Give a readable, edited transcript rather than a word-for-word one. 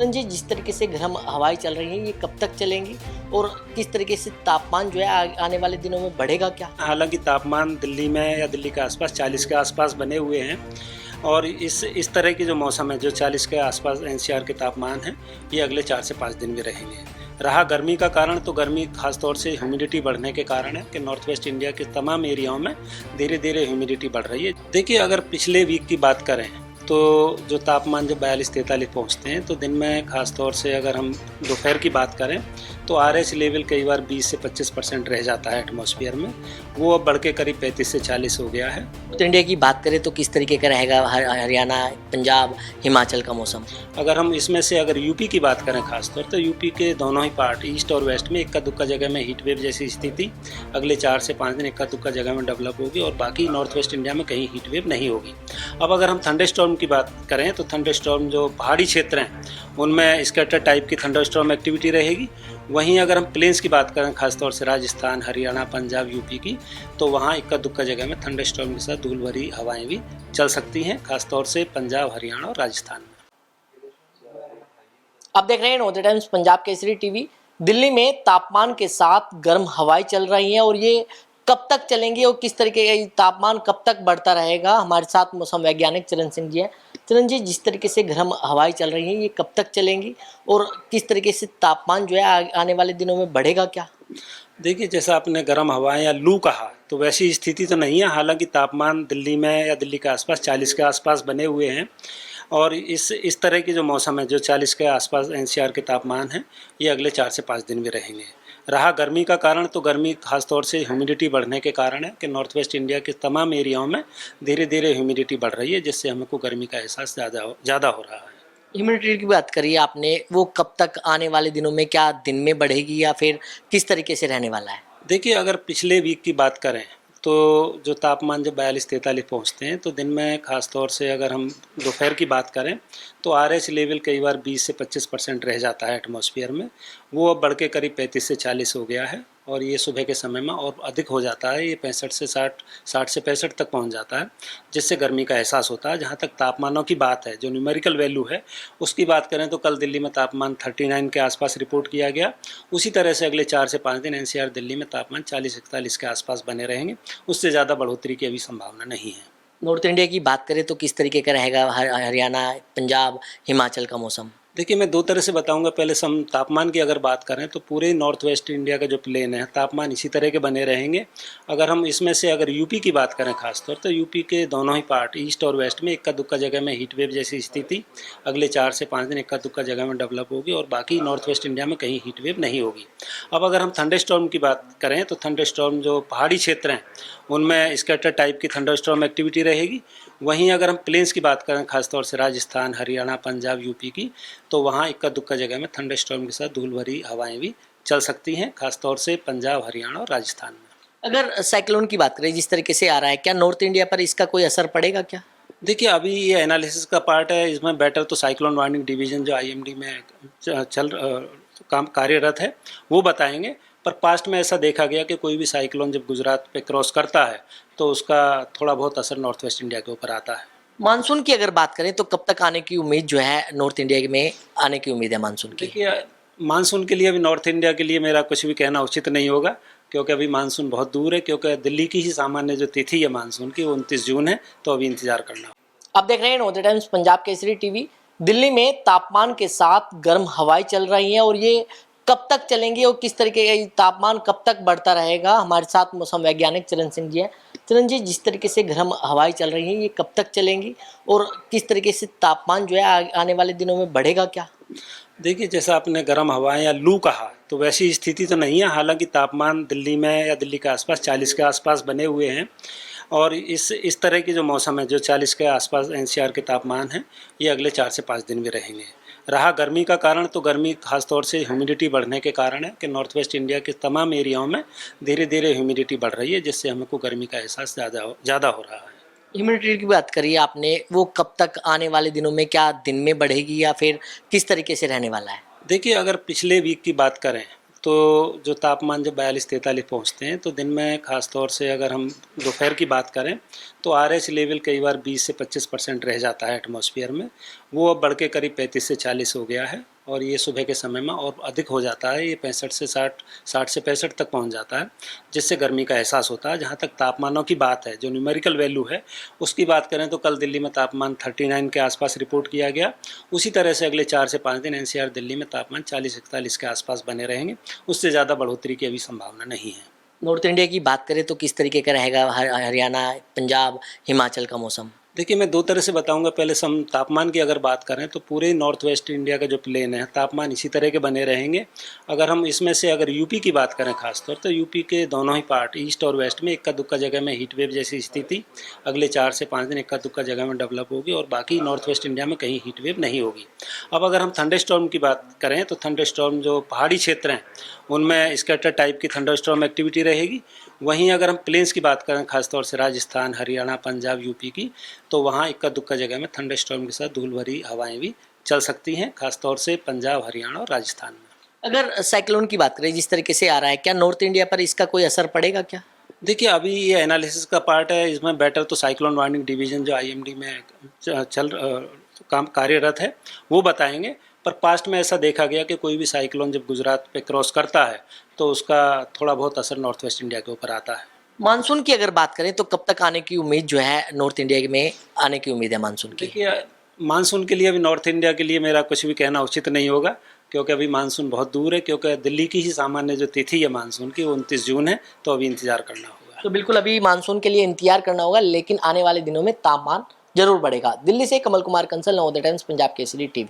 जी, जिस तरीके से गर्म हवाएं चल रही हैं, ये कब तक चलेंगी और किस तरीके से तापमान जो है आने वाले दिनों में बढ़ेगा क्या? हालांकि तापमान दिल्ली में या दिल्ली के आसपास 40 के आसपास बने हुए हैं और इस तरह की जो मौसम है जो 40 के आसपास एनसीआर के तापमान है ये अगले 4 से 5 दिन में रहेंगे। रहा गर्मी का कारण तो गर्मी खासतौर से ह्यूमिडिटी बढ़ने के कारण है कि नॉर्थ वेस्ट इंडिया के तमाम एरियाओं में धीरे धीरे ह्यूमिडिटी बढ़ रही है। देखिए, अगर पिछले वीक की बात करें तो जो तापमान जब 42-43 पहुँचते हैं तो दिन में खासतौर से अगर हम दोपहर की बात करें तो RH लेवल कई बार 20 से 25% रह जाता है एटमॉस्फेयर में, वो अब बढ़ के करीब 35 से 40 हो गया है। तो इंडिया की बात करें तो किस तरीके का रहेगा हरियाणा, पंजाब, हिमाचल का मौसम? अगर हम इसमें से अगर यूपी की बात करें खासतौर तो यूपी के दोनों ही पार्ट ईस्ट और वेस्ट में इक्का दुक्का जगह में हीट वेव जैसी स्थिति अगले 4 से 5 दिन इक्का दुक्का जगह में डेवलप होगी और बाकी नॉर्थ वेस्ट इंडिया में कहीं हीट वेव नहीं होगी। अब अगर हम थंडरस्टॉर्म की बात करें तो थंडरस्टॉर्म जो पहाड़ी क्षेत्र हैं उनमें स्कैटर टाइप की थंडरस्टॉर्म एक्टिविटी रहेगी। वहीं अगर हम प्लेन्स की बात करें खासतौर से राजस्थान, हरियाणा, पंजाब, यूपी की, तो वहाँ इक्का दुक्का जगह में थंडरस्टॉर्म के साथ धूल भरी हवाएं भी चल सकती हैं, खासतौर से पंजाब, हरियाणा और राजस्थान में। आप देख रहे हैं north times Punjab Kesari TV. Delhi में तापमान के साथ गर्म हवाएं चल रही हैं और ये कब तक चलेंगी और किस तरीके का तापमान कब तक बढ़ता रहेगा, हमारे साथ मौसम वैज्ञानिक चरण सिंह जी हैं। चरण जी, जिस तरीके से गर्म हवाएं चल रही हैं, ये कब तक चलेंगी और किस तरीके से तापमान जो है आने वाले दिनों में बढ़ेगा क्या? देखिए, जैसा आपने गर्म हवाएं या लू कहा तो वैसी स्थिति तो नहीं है। हालांकि तापमान दिल्ली में या दिल्ली के आसपास 40 के आसपास बने हुए हैं और इस तरह की जो मौसम है जो 40 के आसपास एनसीआर के तापमान है ये अगले 4 से 5 दिन में रहेंगे। रहा गर्मी का कारण तो गर्मी खासतौर से ह्यूमिडिटी बढ़ने के कारण है कि नॉर्थ वेस्ट इंडिया के तमाम एरियाओं में धीरे धीरे ह्यूमिडिटी बढ़ रही है, जिससे हमको गर्मी का एहसास ज़्यादा हो रहा है। ह्यूमिडिटी की बात करिए आपने, वो कब तक आने वाले दिनों में, क्या दिन में बढ़ेगी या फिर किस तरीके से रहने वाला है? देखिए, अगर पिछले वीक की बात करें तो जो तापमान जब 42-43 पहुँचते हैं तो दिन में खासतौर से अगर हम दोपहर की बात करें तो RH लेवल कई बार 20 से 25% रह जाता है एटमॉस्फेयर में, वो अब बढ़ के करीब 35 से 40 हो गया है और ये सुबह के समय में और अधिक हो जाता है। ये 65 से 60 से 65 तक पहुंच जाता है, जिससे गर्मी का एहसास होता है। जहां तक तापमानों की बात है, जो न्यूमेरिकल वैल्यू है उसकी बात करें तो कल दिल्ली में तापमान 39 के आसपास रिपोर्ट किया गया। उसी तरह से अगले 4 से 5 दिन एनसीआर दिल्ली में तापमान 40-41 के आसपास बने रहेंगे, उससे ज़्यादा बढ़ोतरी की अभी संभावना नहीं है। नॉर्थ इंडिया की बात करें तो किस तरीके का रहेगा हरियाणा, पंजाब, हिमाचल का मौसम? देखिए, मैं दो तरह से बताऊंगा। पहले सम तापमान की अगर बात करें तो पूरे नॉर्थ वेस्ट इंडिया का जो प्लेन है तापमान इसी तरह के बने रहेंगे। अगर हम इसमें से अगर यूपी की बात करें खासतौर तो यूपी के दोनों ही पार्ट ईस्ट और वेस्ट में इक्का दुक्का जगह में हीट वेव जैसी स्थिति अगले 4 से 5 दिन इक्का दुक्का जगह में डेवलप होगी और बाकी नॉर्थ वेस्ट इंडिया में कहीं हीट वेव नहीं होगी। अब अगर हम थंडरस्टॉर्म की बात करें तो थंडरस्टॉर्म जो पहाड़ी क्षेत्र हैं उनमें स्कैटर टाइप की थंडरस्टॉर्म एक्टिविटी रहेगी। वहीं अगर हम प्लेन्स की बात करें खासतौर से राजस्थान, हरियाणा, पंजाब, यूपी की, तो वहाँ इक्का दुक्का जगह में थंडरस्टॉर्म के साथ धूल भरी हवाएं भी चल सकती हैं, खासतौर से पंजाब, हरियाणा और राजस्थान में। अगर साइक्लोन की बात करें जिस तरीके से आ रहा है, क्या नॉर्थ इंडिया पर इसका कोई असर पड़ेगा क्या? देखिए, अभी ये एनालिसिस का पार्ट है, इसमें बेटर तो साइक्लोन वार्निंग डिवीज़न जो IMD में काम कार्यरत है वो बताएंगे। पर पास्ट में ऐसा देखा गया कि कोई भी साइक्लोन जब गुजरात पे क्रॉस करता है तो उसका थोड़ा बहुत असर नॉर्थ वेस्ट इंडिया के ऊपर आता है। मानसून की अगर बात करें तो कब तक आने की उम्मीद जो है नॉर्थ इंडिया में आने की उम्मीद है मानसून की? देखिए, मानसून के लिए अभी नॉर्थ इंडिया के लिए मेरा कुछ भी कहना उचित नहीं होगा, क्योंकि अभी मानसून बहुत दूर है। क्योंकि दिल्ली की ही सामान्य जो तिथि है मानसून की वो 29 जून है, तो अभी इंतजार करना। आप देख रहे हैं north times Punjab Kesari TV. Delhi में तापमान के साथ गर्म हवाएं चल रही हैं और ये कब तक चलेंगी और किस तरीके का तापमान कब तक बढ़ता रहेगा, हमारे साथ मौसम वैज्ञानिक चरण सिंह जी हैं। चरण जी, जिस तरीके से गर्म हवाएं चल रही हैं, ये कब तक चलेंगी और किस तरीके से तापमान जो है आने वाले दिनों में बढ़ेगा क्या? देखिए, जैसा आपने गर्म हवाएं या लू कहा तो वैसी स्थिति तो नहीं है। हालांकि तापमान दिल्ली में या दिल्ली के आसपास 40 के आसपास बने हुए हैं और इस तरह की जो मौसम है जो 40 के आसपास एनसीआर के तापमान है ये अगले 4 से 5 दिन में रहेंगे। रहा गर्मी का कारण तो गर्मी खासतौर से ह्यूमिडिटी बढ़ने के कारण है कि नॉर्थ वेस्ट इंडिया के तमाम एरियाओं में धीरे धीरे ह्यूमिडिटी बढ़ रही है, जिससे हमको गर्मी का एहसास ज़्यादा हो रहा है। ह्यूमिडिटी की बात करिए आपने, वो कब तक आने वाले दिनों में, क्या दिन में बढ़ेगी या फिर किस तरीके से रहने वाला है? देखिए, अगर पिछले वीक की बात करें तो जो तापमान जब 42-43 पहुँचते हैं तो दिन में ख़ास तौर से अगर हम दोपहर की बात करें तो RH लेवल कई बार 20 से 25% रह जाता है एटमॉस्फेयर में। वो अब बढ़ के करीब 35 से 40 हो गया है और ये सुबह के समय में और अधिक हो जाता है। ये 65 से 60 से 65 तक पहुंच जाता है, जिससे गर्मी का एहसास होता है। जहां तक तापमानों की बात है, जो न्यूमेरिकल वैल्यू है उसकी बात करें तो कल दिल्ली में तापमान 39 के आसपास रिपोर्ट किया गया। उसी तरह से अगले 4 से 5 दिन NCR दिल्ली में तापमान 40-41 के आसपास बने रहेंगे। उससे ज़्यादा बढ़ोतरी की अभी संभावना नहीं है। नॉर्थ इंडिया की बात करें तो किस तरीके का रहेगा हरियाणा, पंजाब, हिमाचल का मौसम? देखिए, मैं दो तरह से बताऊंगा। पहले सम तापमान की अगर बात करें तो पूरे नॉर्थ वेस्ट इंडिया का जो प्लेन है तापमान इसी तरह के बने रहेंगे। अगर हम इसमें से अगर यूपी की बात करें खासतौर तो यूपी के दोनों ही पार्ट ईस्ट और वेस्ट में इक्का दुक्का जगह में हीट वेव जैसी स्थिति अगले 4 से 5 दिन इक्का दुक्का जगह में डेवलप होगी और बाकी नॉर्थ वेस्ट इंडिया में कहीं हीट वेव नहीं होगी। अब अगर हम थंडर स्टॉर्म की बात करें तो थंडर स्टॉर्म जो पहाड़ी क्षेत्र हैं उनमें स्कैटर टाइप की थंडर स्टॉर्म एक्टिविटी रहेगी। वहीं अगर हम प्लेन्स की बात करें खासतौर से राजस्थान, हरियाणा, पंजाब, यूपी की, तो वहाँ इक्का दुक्का जगह में थंडर स्टॉर्म के साथ धूल भरी हवाएं भी चल सकती हैं, खासतौर से पंजाब, हरियाणा और राजस्थान में। अगर साइक्लोन की बात करें जिस तरीके से आ रहा है, क्या नॉर्थ इंडिया पर इसका कोई असर पड़ेगा क्या? देखिए, अभी ये एनालिसिस का पार्ट है। इसमें बेटर तो साइक्लोन वार्निंग डिवीज़न जो IMD में काम कार्यरत है वो बताएंगे। पर पास्ट में ऐसा देखा गया कि कोई भी साइक्लोन जब गुजरात पे क्रॉस करता है तो उसका थोड़ा बहुत असर नॉर्थ वेस्ट इंडिया के ऊपर आता है। मानसून की अगर बात करें तो कब तक आने की उम्मीद जो है नॉर्थ इंडिया में आने की उम्मीद है मानसून की? देखिए, मानसून के लिए अभी नॉर्थ इंडिया के लिए मेरा कुछ भी कहना उचित नहीं होगा, क्योंकि अभी मानसून बहुत दूर है। क्योंकि दिल्ली की ही सामान्य जो तिथि है मानसून की वो 29 जून है, तो अभी इंतजार करना होगा। तो बिल्कुल अभी मानसून के लिए इंतजार करना होगा, लेकिन आने वाले दिनों में तापमान जरूर बढ़ेगा। दिल्ली से कमल कुमार कंसल, नवोदय टाइम्स, पंजाब केसरी टीवी।